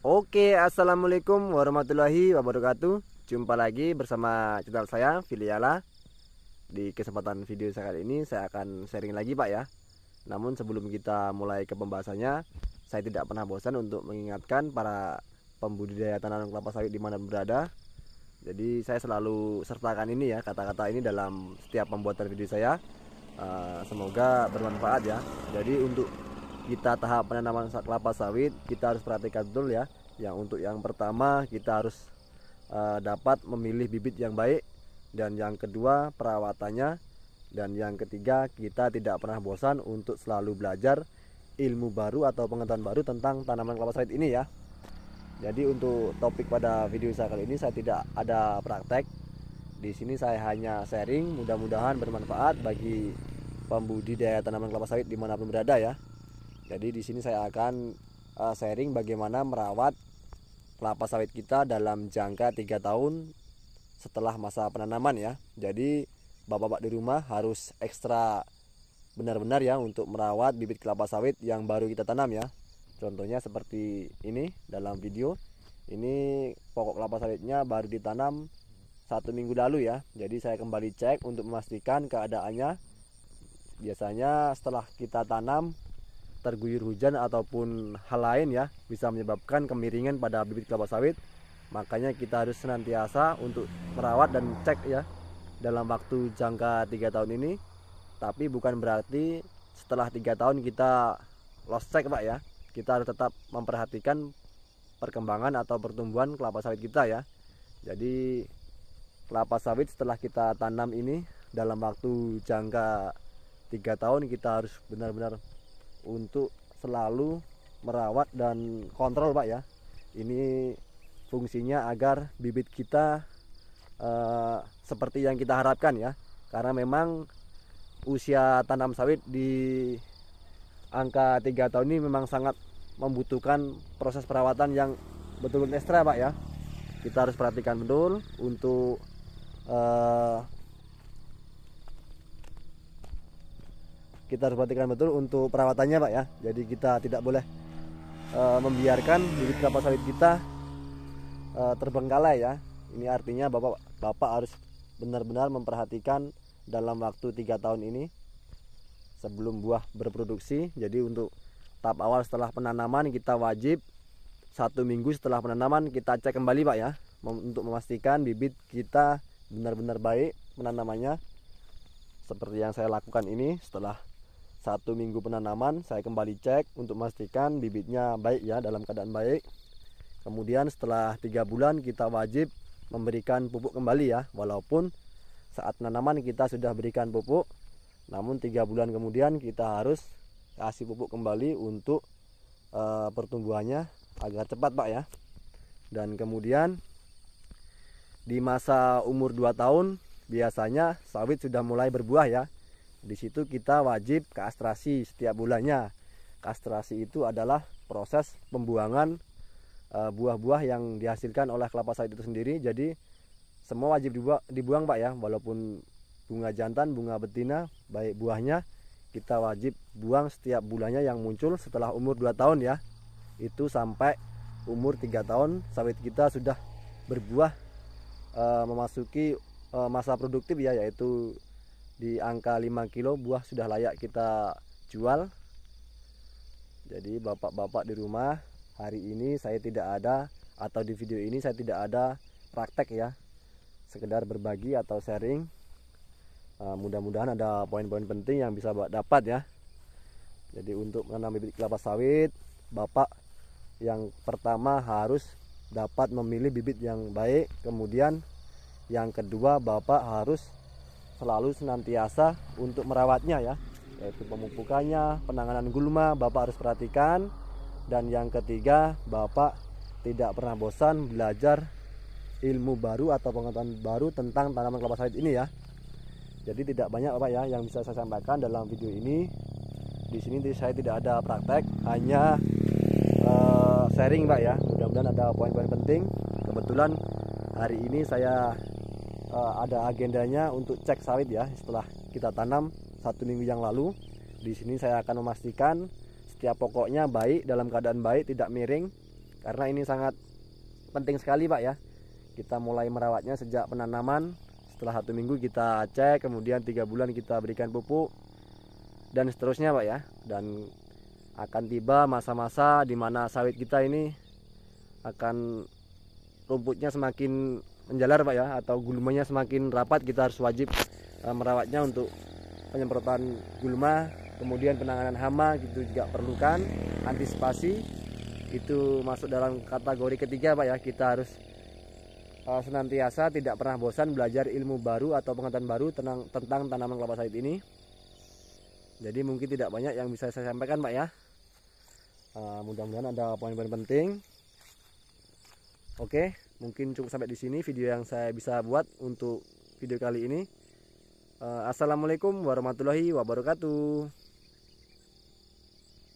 Oke, assalamualaikum warahmatullahi wabarakatuh. Jumpa lagi bersama channel saya, Filiala. Di kesempatan video saya kali ini, saya akan sharing lagi, Pak ya. Namun sebelum kita mulai ke pembahasannya, saya tidak pernah bosan untuk mengingatkan para pembudidaya tanaman kelapa sawit dimanapun berada. Jadi saya selalu sertakan ini ya, kata-kata ini dalam setiap pembuatan video saya. Semoga bermanfaat ya. Jadi untuk kita tahap penanaman kelapa sawit, kita harus perhatikan betul ya. Yang pertama kita harus dapat memilih bibit yang baik, dan yang kedua perawatannya, dan yang ketiga kita tidak pernah bosan untuk selalu belajar ilmu baru atau pengetahuan baru tentang tanaman kelapa sawit ini ya. Jadi untuk topik pada video saya kali ini saya tidak ada praktek. Di sini saya hanya sharing, mudah-mudahan bermanfaat bagi pembudidaya tanaman kelapa sawit dimanapun berada ya. Jadi di sini saya akan sharing bagaimana merawat kelapa sawit kita dalam jangka 3 tahun setelah masa penanaman ya. Jadi bapak-bapak di rumah harus ekstra benar-benar ya untuk merawat bibit kelapa sawit yang baru kita tanam ya. Contohnya seperti ini dalam video. Ini pokok kelapa sawitnya baru ditanam 1 minggu lalu ya. Jadi saya kembali cek untuk memastikan keadaannya. Biasanya setelah kita tanam terguyur hujan ataupun hal lain ya, bisa menyebabkan kemiringan pada bibit kelapa sawit. Makanya kita harus senantiasa untuk merawat dan cek ya dalam waktu jangka 3 tahun ini. Tapi bukan berarti setelah 3 tahun kita lost check Pak ya. Kita harus tetap memperhatikan perkembangan atau pertumbuhan kelapa sawit kita ya. Jadi kelapa sawit setelah kita tanam ini dalam waktu jangka 3 tahun kita harus benar-benar untuk selalu merawat dan kontrol Pak ya. Ini fungsinya agar bibit kita seperti yang kita harapkan ya. Karena memang usia tanam sawit di angka 3 tahun ini memang sangat membutuhkan proses perawatan yang betul-betul ekstra Pak ya. Kita harus perhatikan betul untuk perawatannya Pak ya. Jadi kita tidak boleh membiarkan bibit kelapa sawit kita terbengkalai ya. Ini artinya bapak harus benar-benar memperhatikan dalam waktu 3 tahun ini sebelum buah berproduksi. Jadi untuk tahap awal setelah penanaman kita wajib 1 minggu setelah penanaman kita cek kembali Pak ya, untuk memastikan bibit kita benar-benar baik penanamannya. Seperti yang saya lakukan ini, setelah 1 minggu penanaman saya kembali cek untuk memastikan bibitnya baik ya, dalam keadaan baik. Kemudian setelah 3 bulan kita wajib memberikan pupuk kembali ya. Walaupun saat penanaman kita sudah berikan pupuk, namun 3 bulan kemudian kita harus kasih pupuk kembali untuk pertumbuhannya agar cepat Pak ya. Dan kemudian di masa umur 2 tahun biasanya sawit sudah mulai berbuah ya. Di situ kita wajib kastrasi setiap bulannya. Kastrasi itu adalah proses pembuangan buah-buah yang dihasilkan oleh kelapa sawit itu sendiri. Jadi semua wajib dibuang Pak ya. Walaupun bunga jantan, bunga betina, baik buahnya kita wajib buang setiap bulannya yang muncul setelah umur 2 tahun ya. Itu sampai umur 3 tahun sawit kita sudah berbuah, memasuki masa produktif ya, yaitu di angka 5 kilo buah sudah layak kita jual. Jadi bapak-bapak di rumah, hari ini saya tidak ada, atau di video ini saya tidak ada praktek ya, sekedar berbagi atau sharing. Mudah-mudahan ada poin-poin penting yang bisa dapat ya. Jadi untuk menanam bibit kelapa sawit, bapak yang pertama harus dapat memilih bibit yang baik. Kemudian yang kedua bapak harus selalu senantiasa untuk merawatnya ya, yaitu pemupukannya, penanganan gulma bapak harus perhatikan. Dan yang ketiga, bapak tidak pernah bosan belajar ilmu baru atau pengetahuan baru tentang tanaman kelapa sawit ini ya. Jadi tidak banyak Bapak ya yang bisa saya sampaikan dalam video ini. Di sini saya tidak ada praktek, hanya sharing Pak ya. Mudah-mudahan ada poin-poin penting. Kebetulan hari ini saya ada agendanya untuk cek sawit ya, setelah kita tanam 1 minggu yang lalu. Di sini saya akan memastikan setiap pokoknya baik, dalam keadaan baik, tidak miring. karena ini sangat penting sekali Pak ya. Kita mulai merawatnya sejak penanaman, setelah 1 minggu kita cek, kemudian 3 bulan kita berikan pupuk dan seterusnya Pak ya. Dan akan tiba masa-masa di mana sawit kita ini akan rumputnya semakin menjalar Pak ya, atau gulmanya semakin rapat. Kita harus wajib merawatnya untuk penyemprotan gulma, kemudian penanganan hama gitu juga perlukan, antisipasi itu masuk dalam kategori ketiga Pak ya. Kita harus senantiasa tidak pernah bosan belajar ilmu baru atau pengetahuan baru tentang tanaman kelapa sawit ini. Jadi mungkin tidak banyak yang bisa saya sampaikan Pak ya. Mudah-mudahan ada poin-poin penting. Oke, mungkin cukup sampai di sini video yang saya bisa buat untuk video kali ini. Assalamualaikum warahmatullahi wabarakatuh.